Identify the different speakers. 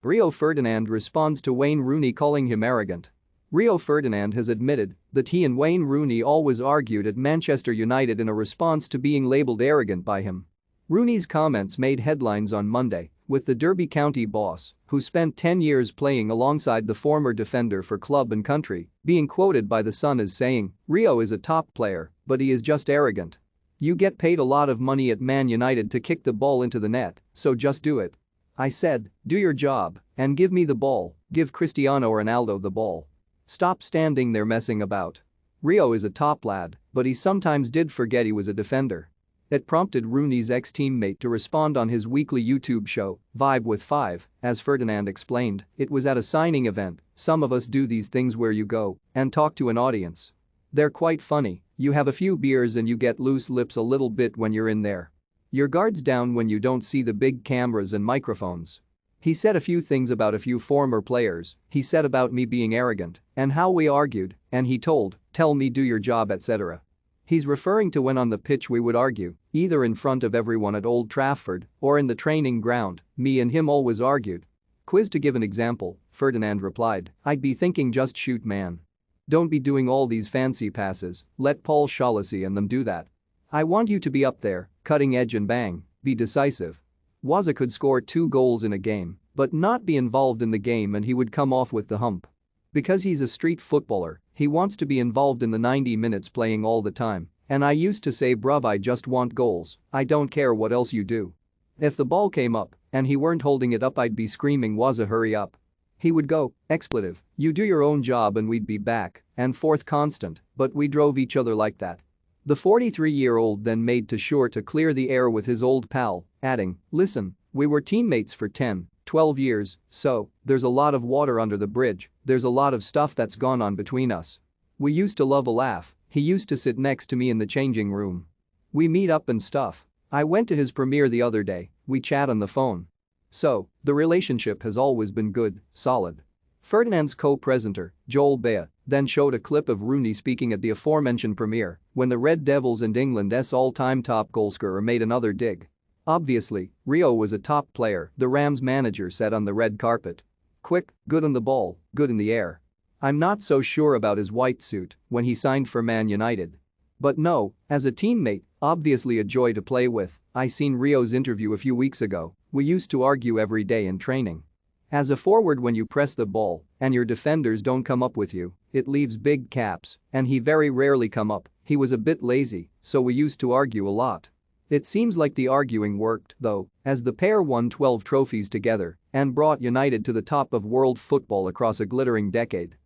Speaker 1: Rio Ferdinand responds to Wayne Rooney calling him arrogant. Rio Ferdinand has admitted that he and Wayne Rooney always argued at Manchester United in a response to being labelled arrogant by him. Rooney's comments made headlines on Monday, with the Derby County boss, who spent 10 years playing alongside the former defender for club and country, being quoted by The Sun as saying, "Rio is a top player, but he is just arrogant. You get paid a lot of money at Man United to kick the ball into the net, so just do it. I said, do your job and give me the ball, give Cristiano Ronaldo the ball. Stop standing there messing about. Rio is a top lad, but he sometimes did forget he was a defender." It prompted Rooney's ex-teammate to respond on his weekly YouTube show, Vibe with Five, as Ferdinand explained, "It was at a signing event, some of us do these things where you go and talk to an audience. They're quite funny, you have a few beers and you get loose lips a little bit when you're in there. Your guard's down when you don't see the big cameras and microphones." He said a few things about a few former players, he said about me being arrogant and how we argued, and he told, "Tell me do your job etc." He's referring to when on the pitch we would argue, either in front of everyone at Old Trafford or in the training ground, me and him always argued. Quizzed to give an example, Ferdinand replied, "I'd be thinking just shoot man. Don't be doing all these fancy passes, let Paul Shaughnessy and them do that. I want you to be up there, cutting edge and bang, be decisive." Waza could score 2 goals in a game, but not be involved in the game and he would come off with the hump. Because he's a street footballer, he wants to be involved in the 90 minutes playing all the time, and I used to say bruv I just want goals, I don't care what else you do. If the ball came up and he weren't holding it up I'd be screaming Waza hurry up. He would go, expletive, you do your own job and we'd be back and forth constant, but we drove each other like that. The 43-year-old then made sure to clear the air with his old pal, adding, "Listen, we were teammates for 10, 12 years, so there's a lot of water under the bridge, there's a lot of stuff that's gone on between us. We used to love a laugh, he used to sit next to me in the changing room. We meet up and stuff. I went to his premiere the other day, we chat on the phone. So, the relationship has always been good, solid." Ferdinand's co-presenter, Joel Bea, then showed a clip of Rooney speaking at the aforementioned premiere when the Red Devils and England's all-time top goalscorer made another dig. Obviously, Rio was a top player, the Rams manager said on the red carpet. "Quick, good on the ball, good in the air. I'm not so sure about his white suit when he signed for Man United. But no, as a teammate, obviously a joy to play with. I seen Rio's interview a few weeks ago, we used to argue every day in training. As a forward when you press the ball and your defenders don't come up with you, it leaves big gaps and he very rarely come up, he was a bit lazy, so we used to argue a lot. It seems like the arguing worked, though, as the pair won 12 trophies together and brought United to the top of world football across a glittering decade."